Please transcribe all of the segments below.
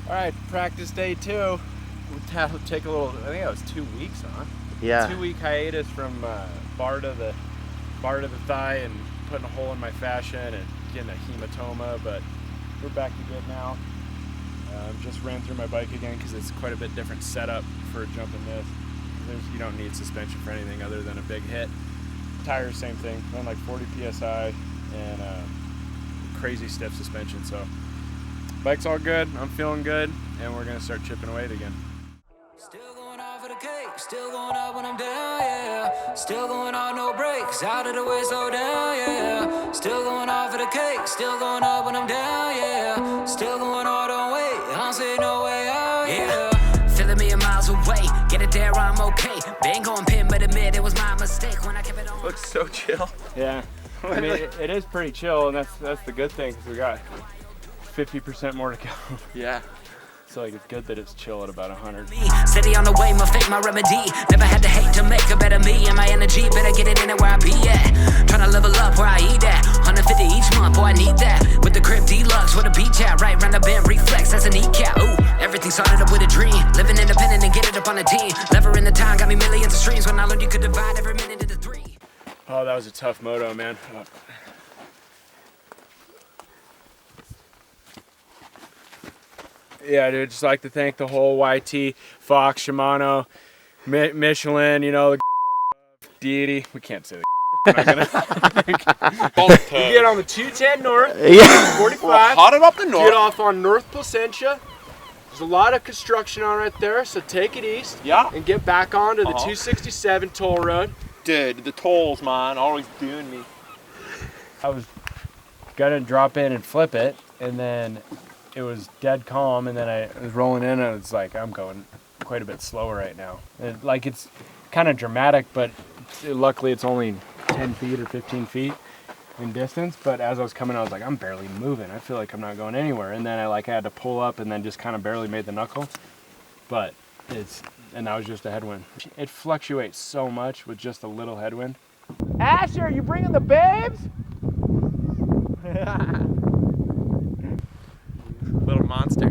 All right, practice day 2. That'll take a little. I think that was 2 weeks, huh? Yeah. 2-week hiatus from bar to the thigh and putting a hole in my fascia and getting a hematoma, but we're back to good now. Just ran through my bike again because it's quite a bit different setup for jumping this. You don't need suspension for anything other than a big hit. Tires, same thing. Run like 40 psi and crazy stiff suspension. So bike's all good. I'm feeling good, and we're gonna start chipping away again. Still going off for the cake, still going up when I'm down, yeah. Still going on, no brakes, out of the way, slow down, yeah. Still going off for the cake, still going up when I'm down, yeah. Still going on, don't wait, I don't see no way out, yeah. Feeling a million miles away, get it there, I'm okay. Been going pin, but admit it was my mistake when I kept it on. Looks so chill. Yeah, I mean it is pretty chill, and that's the good thing because we got 50% more to go. Yeah. So like it's good that it's chill at about 100. Steady on the way, my fate, my remedy. Never had to hate to make a better me. And my energy, better get it in it where I be at. Tryna level up where I eat at. 150 each month, boy, I need that. With the crib deluxe, where the beach at. Right round the bend, reflex, that's a kneecap. Ooh, everything started up with a dream. Living independent and get it up on a team. Lever in the time, got me millions of streams. When I learned you could divide every minute into 3. Oh, that was a tough moto, man. Yeah, dude, just like to thank the whole YT, Fox, Shimano, Michelin, you know, the deity. We can't say the we're not gonna. You get on the 210 north, Yeah. 45. Hot it up the north. Get off on North Placentia. There's a lot of construction on right there, so take it east. Yeah. And get back onto the 267 toll road. Dude, the tolls, man, always doing me. I was gonna drop in and flip it, and then it was dead calm, and then I was rolling in, and it's like I'm going quite a bit slower right now. And like it's kind of dramatic, but luckily it's only 10 feet or 15 feet in distance. But as I was coming, I was like, I'm barely moving. I feel like I'm not going anywhere. And then I had to pull up, and then just kind of barely made the knuckle. But and that was just a headwind. It fluctuates so much with just a little headwind. Asher, are you bringing the babes? Little monster.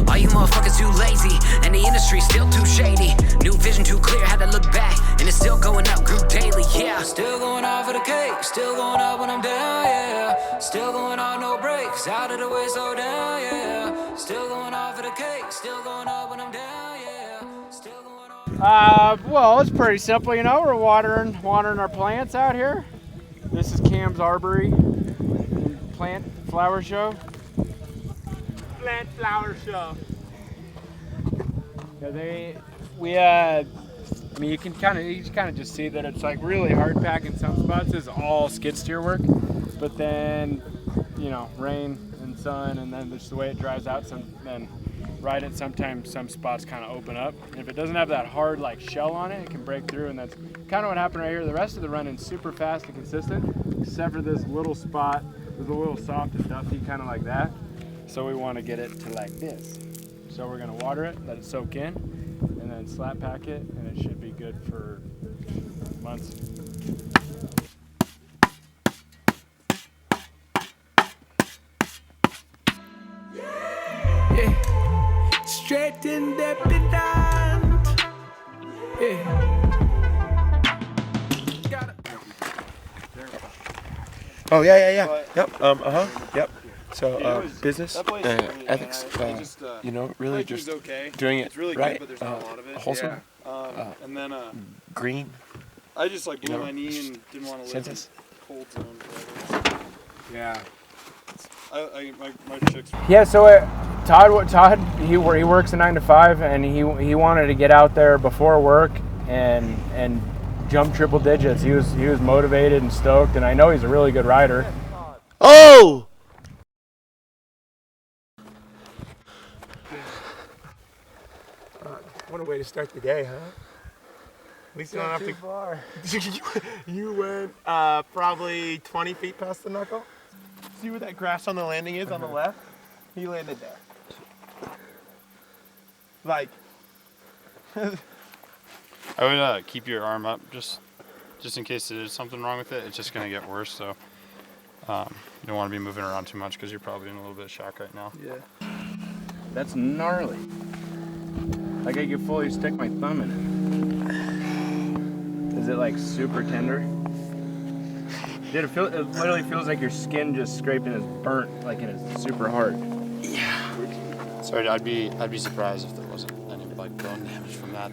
All you motherfuckers too lazy, and the industry still too shady. New vision too clear, had to look back, and it's still going up, grew daily, yeah. Still going off for the cake, still going up when I'm down, yeah. Still going on, no brakes, out of the way, slow down, yeah. Still going off for the cake, still going up when I'm down, yeah. Still going on. Well, it's pretty simple, you know. We're watering our plants out here. This is Cam's Arbory plant flower show. Plant flower show. Yeah, I mean, you can kind of just see that it's like really hard pack in some spots. It's all skid steer work, but then, you know, rain and sun, and then just the way it dries out. Then ride it. Sometimes some spots kind of open up. And if it doesn't have that hard like shell on it, it can break through, and that's kind of what happened right here. The rest of the running super fast and consistent, except for this little spot. There's a little soft and duffy, kind of like that. So we want to get it to like this. So we're gonna water it, let it soak in, and then slap pack it, and it should be good for months. Yeah, straight independent. Yeah. Oh yeah. Yep. Yep. So business, ethics, you know, really just doing it really right, good, but there's not a lot of it. wholesome, And then green. I just like blew my knee and didn't want to live in cold zone forever. Yeah. My chicks. Yeah. So Todd, he works a 9 to 5, and he wanted to get out there before work and jump triple digits. He was motivated and stoked, and I know he's a really good rider. Oh! What a way to start the day, huh? At least you don't have to. Far. You went probably 20 feet past the knuckle. See where that grass on the landing is on the left? He landed there. Like. I would keep your arm up just in case there's something wrong with it. It's just gonna get worse. So don't want to be moving around too much because you're probably in a little bit of shock right now. Yeah. That's gnarly. Like I could fully stick my thumb in it. Is it like super tender? Dude, it literally feels like your skin just scraped and is burnt, like and it's super hard. Yeah. Sorry, I'd be surprised if there wasn't any like bone damage from that.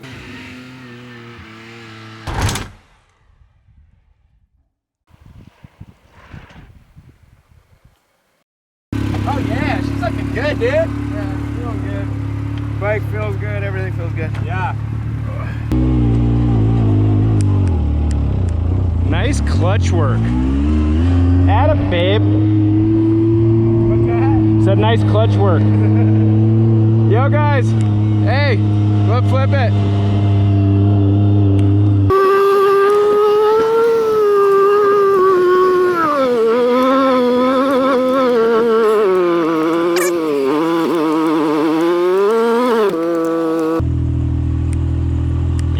Oh yeah, she's looking good, dude. Yeah, it's feeling good. Bike feels good, everything feels good. Yeah. Nice clutch work. Atta babe. What's that? Said nice clutch work. Yo guys, hey, let's flip it.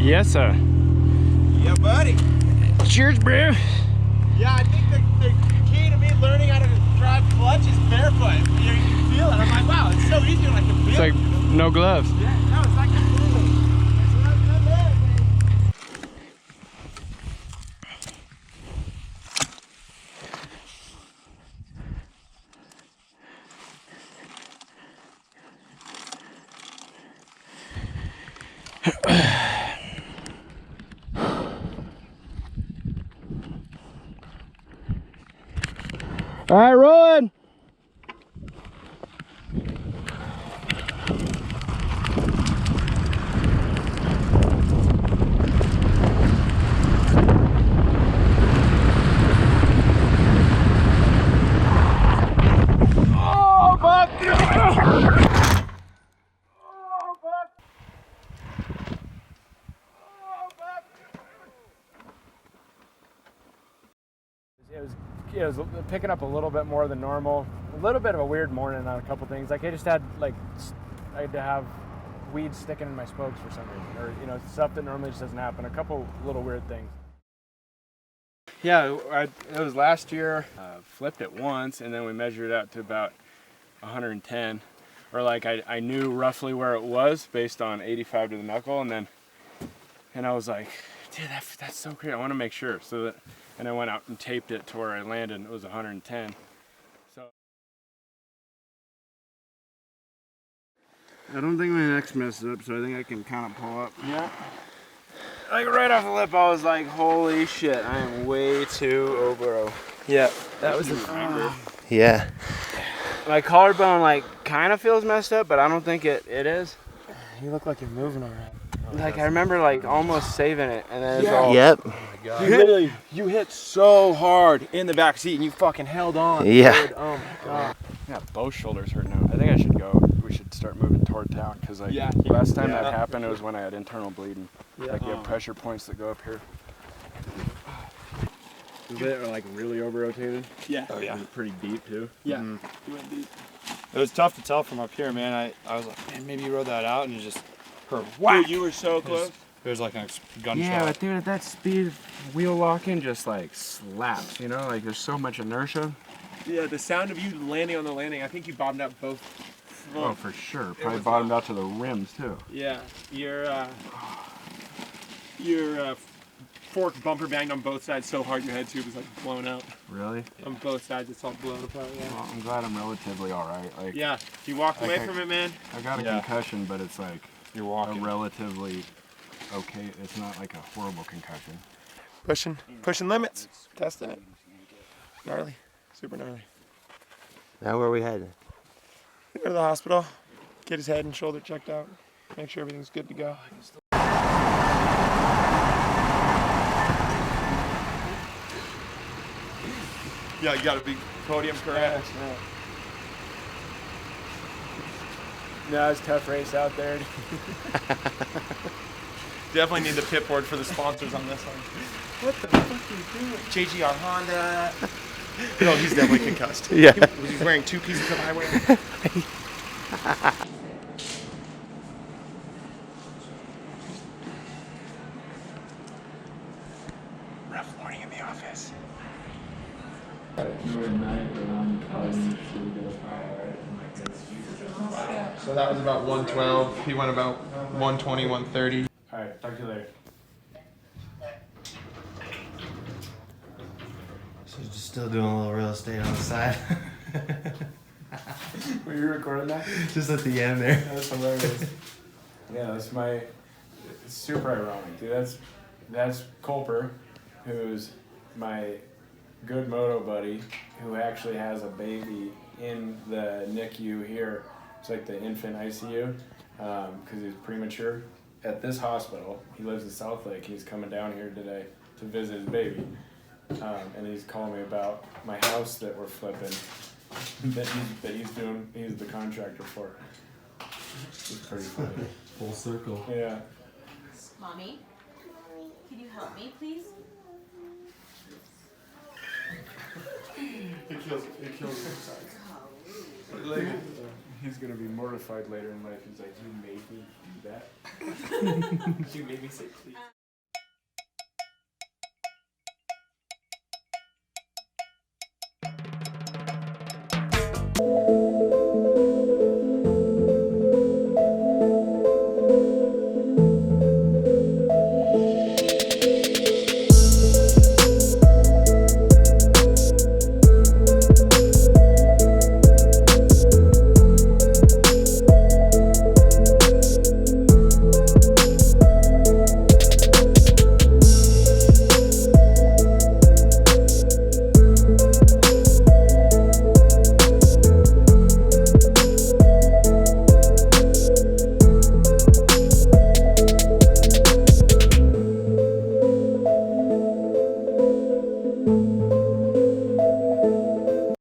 Yes, sir. Yeah, buddy. Cheers, bro. Yeah, I think the key to me learning how to drive clutch is barefoot. You can feel it. I'm like, wow, it's so easy when I can feel It's like it. no gloves. Yeah, no, it's like a feeling. It's not good there, man. All right, rolling. Oh, fuck. It was picking up a little bit more than normal. A little bit of a weird morning on a couple things. Like I just had I had to have weeds sticking in my spokes for some reason, or stuff that normally just doesn't happen. A couple little weird things. Yeah, it was last year. Flipped it once, and then we measured it out to about 110, or like I knew roughly where it was based on 85 to the knuckle, and I was like, dude, that's so great. I want to make sure. And I went out and taped it to where I landed, and it was 110. So I don't think my neck's messed up, so I think I can kind of pull up. Yeah. Like right off the lip, I was like, holy shit, I am way too obro. Yeah, that was yeah. My collarbone kind of feels messed up, but I don't think it is. You look like you're moving alright. Like I remember almost saving it, and then it's all. Yep. Oh my God. You hit so hard in the back seat, and you fucking held on. Yeah. Dude. Oh my God. Yeah, both shoulders hurt now. I think I should go. We should start moving toward town because last time that happened, it was when I had internal bleeding. Yeah. Like you have pressure points that go up here. Is it really over rotated? Yeah. Oh yeah. Pretty deep too. Yeah. Mm-hmm. You went deep. It was tough to tell from up here, man. I was like, man, maybe you rode that out, and it just hurt. Dude, you were so close. It was like a gunshot. Yeah, but dude, at that speed, wheel locking just slaps. There's so much inertia. Yeah, the sound of you landing on the landing, I think you bottomed out both. Oh, for sure. Probably bottomed out to the rims too. Yeah, your fork bumper banged on both sides so hard your head tube was blown out. Really? On both sides, it's all blown apart. Yeah. Well, I'm glad I'm relatively all right. Yeah, you walked away from it, man. I got a concussion, but it's You're walking. a relatively okay. It's not like a horrible concussion. Pushing limits, testing it. Gnarly, super gnarly. Now where are we headed? Go to the hospital, get his head and shoulder checked out, make sure everything's good to go. Yeah, you got a big podium correct. No, it's a tough race out there. Definitely need the pit board for the sponsors on this one. What the fuck are you doing? JGR Honda. No, he's definitely concussed. Yeah. Was he wearing 2 pieces of eyewear? Rough morning in the office. So that was about 112. He went about 120, 130. All right, talk to you later. So you're just still doing a little real estate on the side. Were you recording that? Just at the end there. That's hilarious. Yeah, that's my it's super ironic, dude. That's Culper, who's my good moto buddy, who actually has a baby in the NICU here. It's like the infant ICU, because he's premature. At this hospital, he lives in South Lake, and he's coming down here today to visit his baby. And he's calling me about my house that we're flipping, that he's doing. He's the contractor for. It's pretty funny. Full circle. Yeah. Mommy, can you help me, please? It kills me. Like, he's gonna be mortified later in life. He's like, you made me do that. You made me say please.